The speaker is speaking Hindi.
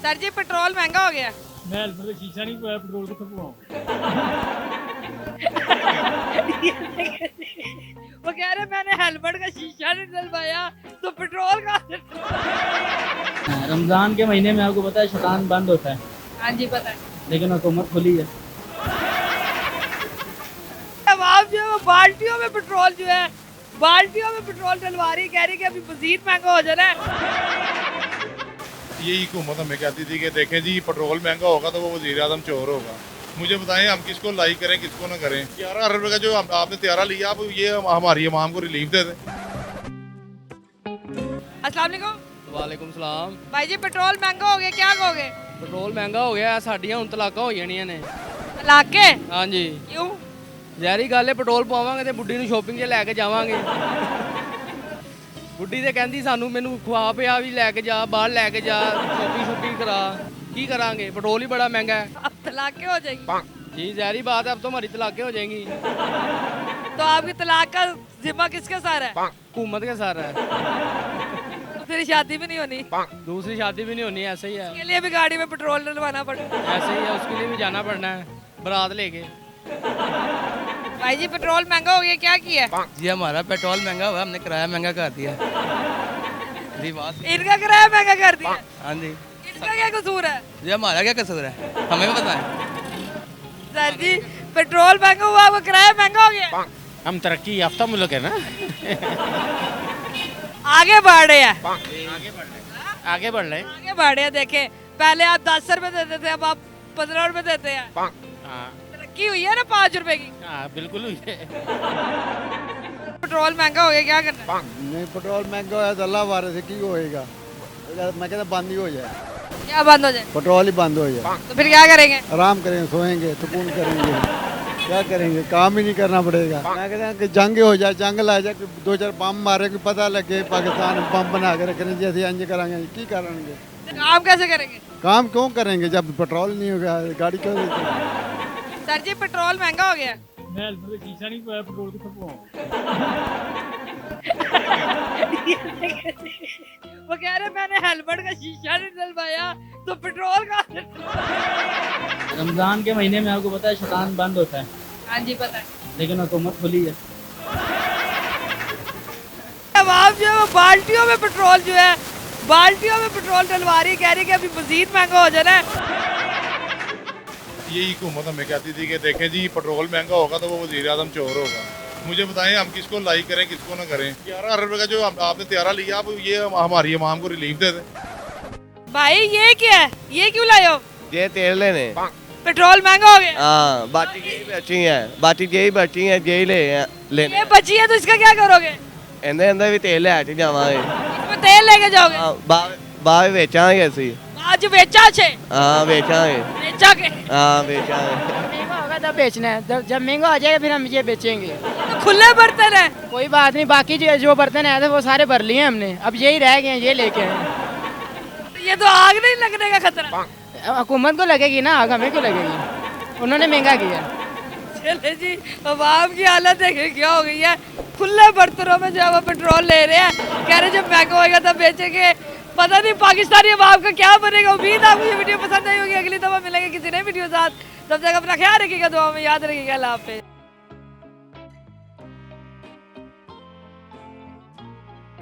सर जी पेट्रोल महंगा हो गया। मैं हेलमेट का शीशा नहीं पाया, पेट्रोल कितने पाऊँ? वो कह रहे मैंने हेलमेट का शीशा नहीं डलवाया तो पेट्रोल का। रमजान के महीने में आपको पता है शैतान बंद होता है, हाँ जी पता है। लेकिन हुकूमत खुली है। अब आप जो है वो बाल्टियों में पेट्रोल जो है बाल्टियों में पेट्रोल डलवा रही, कह रही कि अभी मजीद महंगा हो जाना है। यही हुकूमत हमें कहती थी कि देखें जी पेट्रोल महंगा होगा तो वो वज़ीर आज़म चोर होगा। मुझे बताएं हम किसको लाइक करें किसको ना करें। 11 अरब का जो आपने त्यारा लिया आप ये हमारी अवाम को रिलीफ दे दें। अस्सलाम वालेकुम। वालेकुम सलाम। भाई जी पेट्रोल महंगा हो गया, क्या कहोगे? पेट्रोल महंगा हो ਗਿਆ ਸਾਡੀਆਂ ਹੁਣ ਤਲਾਕਾਂ ਹੋ ਜਾਣੀਆਂ ਨੇ। तलाक के ਹਾਂਜੀ क्यों? ਜ਼ਹਿਰੀ ਗੱਲ ਹੈ ਪੈਟਰੋਲ ਪਵਾਵਾਂਗੇ ਤੇ ਬੁੱਢੀ ਨੂੰ ਸ਼ੋਪਿੰਗ 'ਚ ਲੈ ਕੇ ਜਾਵਾਂਗੇ। ਬੁੱਢੀ ਤੇ ਕਹਿੰਦੀ ਸਾਨੂੰ ਮੈਨੂੰ ਖਵਾ ਪਿਆ ਵੀ ਲੈ ਕੇ ਜਾ ਬਾਹਰ ਲੈ ਕੇ ਜਾ ਸ਼ੋਪਿੰग ਕਰਾ ਕੀ ਕਰਾਂਗੇ पेट्रोल ही बड़ा महंगा है। अब तलाक के हो जाएगी जी ज़ाहिर बात है अब तो हमारी तलाक़ें हो जाएंगी। तो आपकी तलाक का जिम्मा किसके साथ है? हुकूमत के साथ है। तो फिर शादी भी नहीं होनी, दूसरी शादी भी नहीं होनी ऐसे ही है। इसके लिए भी गाड़ी में पेट्रोल डलवाना पड़ेगा। ऐसे ही है उसके लिए भी जाना पड़ना है बारात लेके। भाई जी पेट्रोल महंगा हो गया, क्या किया? जी हमारा पेट्रोल महंगा हुआ हमने किराया महंगा कर दिया। जी बात इनका किराया महंगा कर दिया, हाँ जी इनका क्या कसूर है? जी हमारा क्या कसूर है हमें भी पता है। सर जी पेट्रोल महंगा हुआ, वो किराया महंगा हो गया। हम तरक्की याफ्ता मुल्क है ना, आगे बढ़ रहे हैं, आगे बढ़ रहे हैं। आगे बढ़ रहे हैं। देखे पहले आप 10 रुपए देते थे, अब आप 15 रुपए देते हैं। हाँ तरक्की हुई है ना 5 रुपए की। हाँ बिल्कुल हुई है। पेट्रोल महंगा हो गया, क्या करना है? नहीं पेट्रोल महंगा होया तो अल्लाह वारे से की होएगा। मैं कहता बंद ही हो जाए, क्या बंद हो जाए? पेट्रोल ही बंद हो जाए। तो फिर क्या करेंगे? आराम करेंगे, सोएंगे, सुकून करेंगे, क्या करेंगे, काम ही नहीं करना पड़ेगा। मैं कहता कि जंग हो जाए, जंग ला जाए, 2-4 बम मारे कि पता लगे पाकिस्तान बम बना के रख रहे हैं, जैसे अंज करेंगे की करेंगे। काम कैसे करेंगे? काम क्यों करेंगे जब पेट्रोल नहीं होगा, गाड़ी क्यों लेते? सर जी पेट्रोल महंगा हो गया। मैं हेलमेट का शीशा नहीं पाया, पेट्रोल कितने पाऊँ? वो कह रहे मैंने हेलमेट का शीशा नहीं डलवाया तो पेट्रोल का। रमजान के महीने में आपको पता है शैतान बंद होता है, हाँ जी पता है। लेकिन हुकूमत खुली है। अब आप जो है वो बाल्टियों में पेट्रोल जो है बाल्टियों में पेट्रोल डलवा रही, कह रही कि अभी मजीद महंगा हो जाना है। यही हुकूमत हमें कहती थी कि देखें जी पेट्रोल महंगा होगा तो वो वज़ीर आज़म चोर होगा। मुझे बताएं हम किसको लाइक करें किसको ना करें। 11 अरब का जो आपने त्यारा लिया आप ये हमारी अवाम को रिलीफ दे दें। भाई ये क्या है, ये क्यों लाए हो? ये तेल लेने पेट्रोल महंगा हो गया। हाँ बाटी यही बची है, बाटी यही बची है, यही लेने ये बची है तो इसका क्या करोगे? ਇਹਦੇ ਅੰਦਰ ਵੀ ਤੇਲ ਲੈ ਕੇ ਜਾਵਾਂਗੇ। इसमें तेल लेके जाओगे? ਬਾਹਰ ਵੇਚਾਂਗੇ ਅਸੀਂ। आज बेचा छे हाँ ਵੇਚਾਂਗੇ। बेचा के हाँ ਵੇਚਾਂगे। महंगा होगा तब बेचना है, जब महंगा हो जाएगा फिर हम ये बेचेंगे। तो खुले बर्तन है। कोई बात नहीं, बाकी जो बर्तन आए थे वो सारे भर लिए हमने, अब यही रह गए हैं, ये लेके आए। ये तो आग नहीं लगने का खतरा। हुकूमत को लगेगी ना आग, हमें क्यों लगेगी, उन्होंने महंगा किया। चले जी अवाम की हालत देखे क्या हो गई है। खुले बर्तनों में जो है वो पेट्रोल ले रहे हैं, कह रहे जब महंगा होएगा तब बेचेंगे। पता नहीं पाकिस्तानी अवाम का क्या बनेगा। उम्मीद आपको ये वीडियो पसंद आई होगी। अगली दफा मिलेंगे किसी नई वीडियो साथ, तब तक अपना ख्याल रखिएगा, दुआ में याद रखिएगा। अल्लाह हाफिज़।